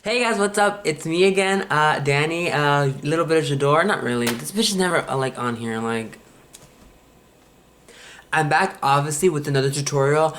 Hey guys, what's up? It's me again, Danny. A little bit of Jador. Not really. This bitch is never like on here. Like, I'm back obviously with another tutorial.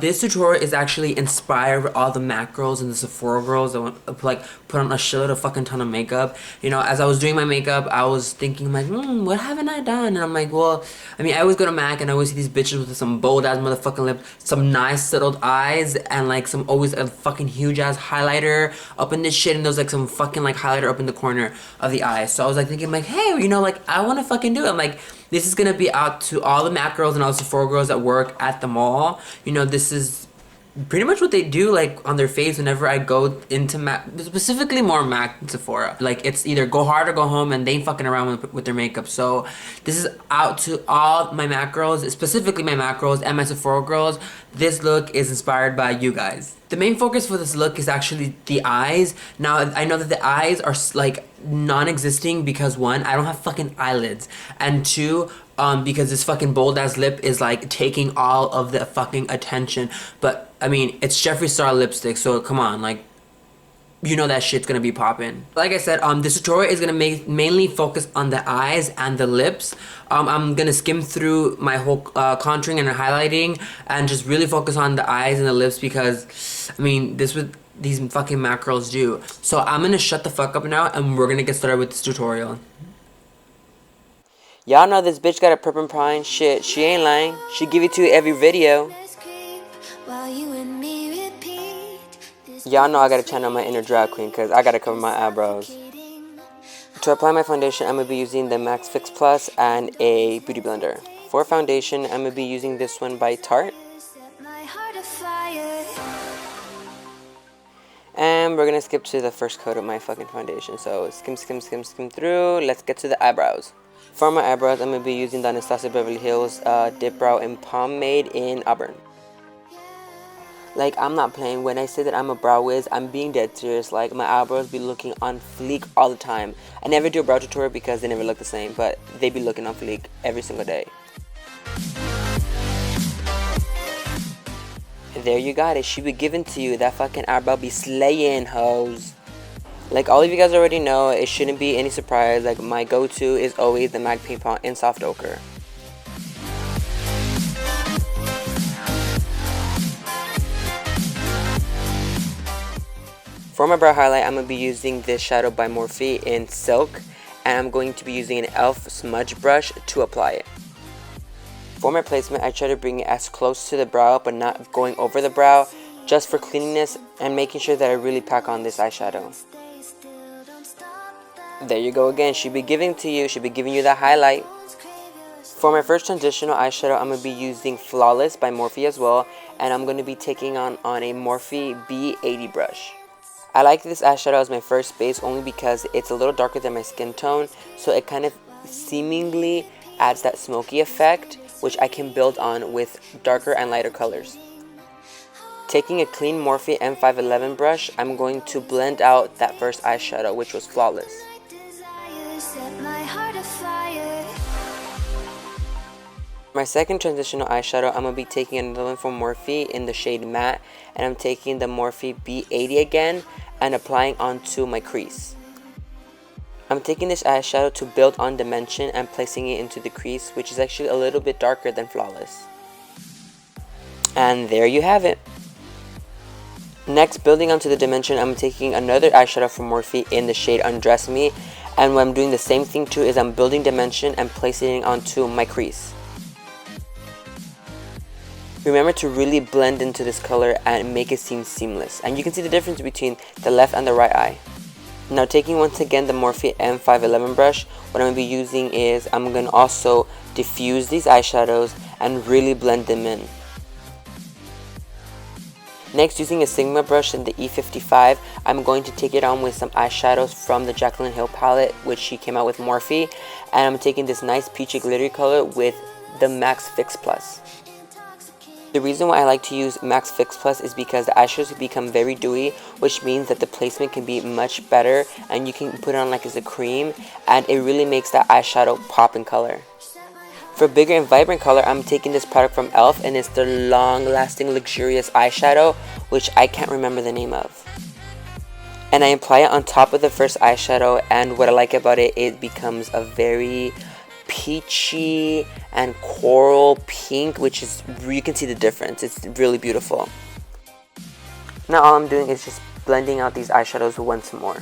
This tutorial is actually inspired with all the Mac girls and the Sephora girls that want to like put on a shitload of fucking ton of makeup. You know, as I was doing my makeup, I was thinking like, what haven't I done? And I'm like, well, I mean, I always go to Mac and I always see these bitches with some bold ass motherfucking lip, some nice settled eyes, and like some always a fucking huge ass highlighter up in this shit, and there's like some fucking like highlighter up in the corner of the eye. So I was like thinking like, hey, you know, like I want to fucking do it. I'm like, this is gonna be out to all the Mac girls and all the Sephora girls that work at the mall. You know, this is pretty much what they do like on their face whenever I go into Mac, specifically more Mac and Sephora. Like it's either go hard or go home, and they ain't fucking around with their makeup. So this is out to all my Mac girls, specifically my Mac girls and my Sephora girls. This look is inspired by you guys. The main focus for this look is actually the eyes. Now, I know that the eyes are like non-existing because one, I don't have fucking eyelids, and two, because this fucking bold ass lip is like taking all of the fucking attention. But I mean, it's Jeffree Star lipstick, so come on, like, you know that shit's gonna be popping. Like I said, this tutorial is gonna mainly focus on the eyes and the lips. I'm gonna skim through my whole contouring and highlighting and just really focus on the eyes and the lips because, I mean, this would these fucking Mac girls do. So I'm gonna shut the fuck up now and we're gonna get started with this tutorial. Y'all know this bitch got a Prep+Prime. Shit, she ain't lying. She give it to you every video. Y'all know I gotta channel my inner drag queen because I gotta cover my eyebrows. To apply my foundation, I'm gonna be using the MAC Fix Plus and a beauty blender. For foundation, I'm gonna be using this one by Tarte. And we're gonna skip to the first coat of my fucking foundation. So skim through. Let's get to the eyebrows. For my eyebrows, I'm gonna be using the Anastasia Beverly Hills Dip Brow and Pomade in Auburn. Like, I'm not playing. When I say that I'm a brow whiz, I'm being dead serious. Like, my eyebrows be looking on fleek all the time. I never do a brow tutorial because they never look the same, but they be looking on fleek every single day. There you got it. She be giving to you. That fucking eyebrow be slaying, hoes. Like all of you guys already know, it shouldn't be any surprise. Like, my go-to is always the MAC Paint Pot in Soft Ochre. For my brow highlight, I'm going to be using this shadow by Morphe in Silk, and I'm going to be using an e.l.f. Smudge Brush to apply it. For my placement, I try to bring it as close to the brow, but not going over the brow, just for cleanliness and making sure that I really pack on this eyeshadow. There you go again, she be giving to you, she be giving you that highlight. For my first transitional eyeshadow, I'm going to be using Flawless by Morphe as well, and I'm going to be taking on a Morphe B80 brush. I like this eyeshadow as my first base only because it's a little darker than my skin tone, so it kind of seemingly adds that smoky effect, which I can build on with darker and lighter colors. Taking a clean Morphe M511 brush, I'm going to blend out that first eyeshadow, which was Flawless. My second transitional eyeshadow, I'm going to be taking another one from Morphe in the shade Matte, and I'm taking the Morphe B80 again and applying onto my crease. I'm taking this eyeshadow to build on dimension and placing it into the crease, which is actually a little bit darker than Flawless. And there you have it. Next, building onto the dimension, I'm taking another eyeshadow from Morphe in the shade Undress Me, and what I'm doing the same thing too is I'm building dimension and placing it onto my crease. Remember to really blend into this color and make it seem seamless. And you can see the difference between the left and the right eye. Now, taking once again the Morphe M511 brush, what I'm going to be using is I'm going to also diffuse these eyeshadows and really blend them in. Next, using a Sigma brush in the E55, I'm going to take it on with some eyeshadows from the Jaclyn Hill palette, which she came out with Morphe. And I'm taking this nice peachy glittery color with the MAC Fix Plus. The reason why I like to use MAC Fix Plus is because the eyeshadows become very dewy, which means that the placement can be much better and you can put it on like as a cream, and it really makes that eyeshadow pop in color. For bigger and vibrant color, I'm taking this product from e.l.f. and it's the long lasting luxurious eyeshadow, which I can't remember the name of. and I apply it on top of the first eyeshadow, and what I like about it, it becomes a very peachy and coral pink, which is, you can see the difference. It's really beautiful. Now all I'm doing is just blending out these eyeshadows once more.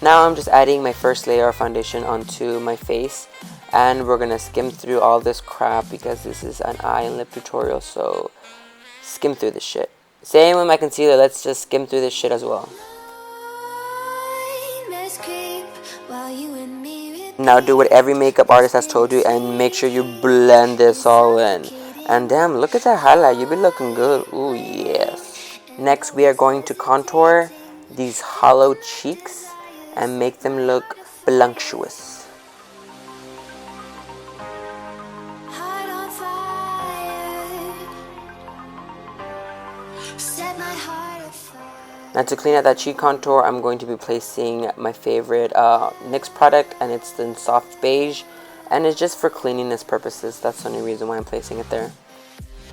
Now I'm just adding my first layer of foundation onto my face, and we're gonna skim through all this crap because this is an eye and lip tutorial, so skim through this shit. Same with my concealer, let's just skim through this shit as well. Now do what every makeup artist has told you and make sure you blend this all in. And damn, look at that highlight, you be looking good. Ooh, yes. Next we are going to contour these hollow cheeks and make them look voluptuous. Now to clean out that cheek contour, I'm going to be placing my favorite NYX product, and it's in soft beige, and it's just for cleanliness purposes. That's the only reason why I'm placing it there.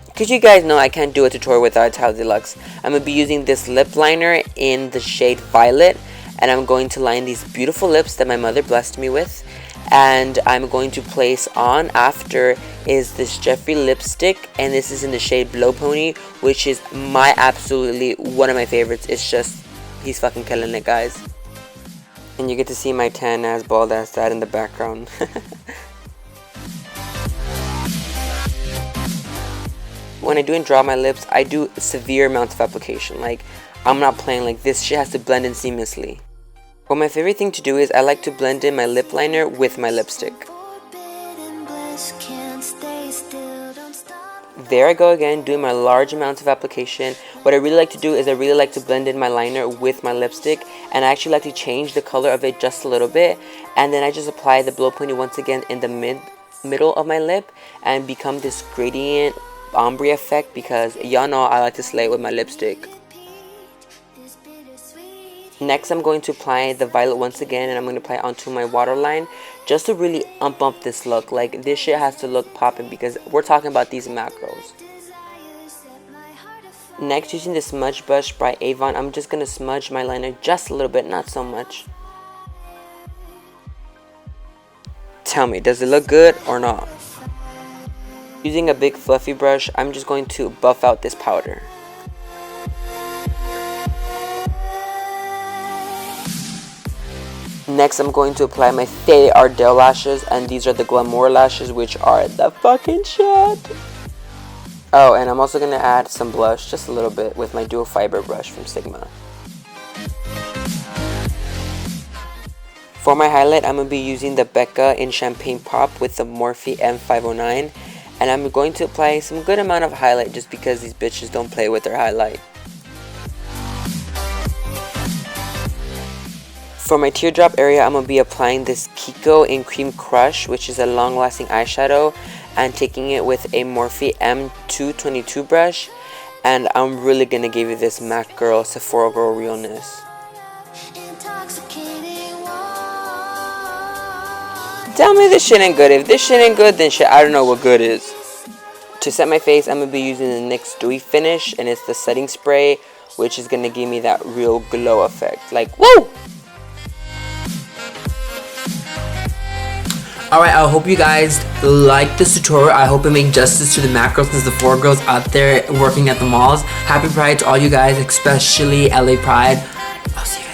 Because you guys know I can't do a tutorial without Italia Deluxe. I'm going to be using this lip liner in the shade Violet, and I'm going to line these beautiful lips that my mother blessed me with. And I'm going to place on after is this Jeffree lipstick, and this is in the shade Blow Pony, which is my absolutely one of my favorites. It's just, he's fucking killing it, guys. And you get to see my tan ass, bald ass dad in the background. When I do and draw my lips, I do severe amounts of application. Like, I'm not playing, like this shit has to blend in seamlessly. But my favorite thing to do is I like to blend in my lip liner with my lipstick. There I go again, doing my large amounts of application. What I really like to do is I really like to blend in my liner with my lipstick, and I actually like to change the color of it just a little bit, and then I just apply the Blow Pony once again in the middle of my lip and become this gradient ombre effect, because y'all know I like to slay with my lipstick. Next, I'm going to apply the violet once again, and I'm going to apply it onto my waterline just to really ump up this look. Like, this shit has to look poppin' because we're talking about these macros. Next, using the Smudge Brush by Avon, I'm just going to smudge my liner just a little bit, not so much. Tell me, does it look good or not? Using a big fluffy brush, I'm just going to buff out this powder. Next, I'm going to apply my favorite Ardell lashes, and these are the Glamour lashes, which are the fucking shit. Oh, and I'm also going to add some blush, just a little bit, with my dual fiber brush from Sigma. For my highlight, I'm going to be using the Becca in Champagne Pop with the Morphe M511, and I'm going to apply some good amount of highlight just because these bitches don't play with their highlight. For my teardrop area, I'm going to be applying this Kiko in Cream Crush, which is a long-lasting eyeshadow, and taking it with a Morphe M222 brush, and I'm really going to give you this MAC girl, Sephora girl realness. Tell me this shit ain't good. If this shit ain't good, then shit, I don't know what good is. To set my face, I'm going to be using the NYX Dewy Finish, and it's the setting spray, which is going to give me that real glow effect. Like, woo! Alright, I hope you guys liked this tutorial. I hope it made justice to the MAC girls and the Sephora girls out there working at the malls. Happy Pride to all you guys, especially LA Pride. I'll see you guys.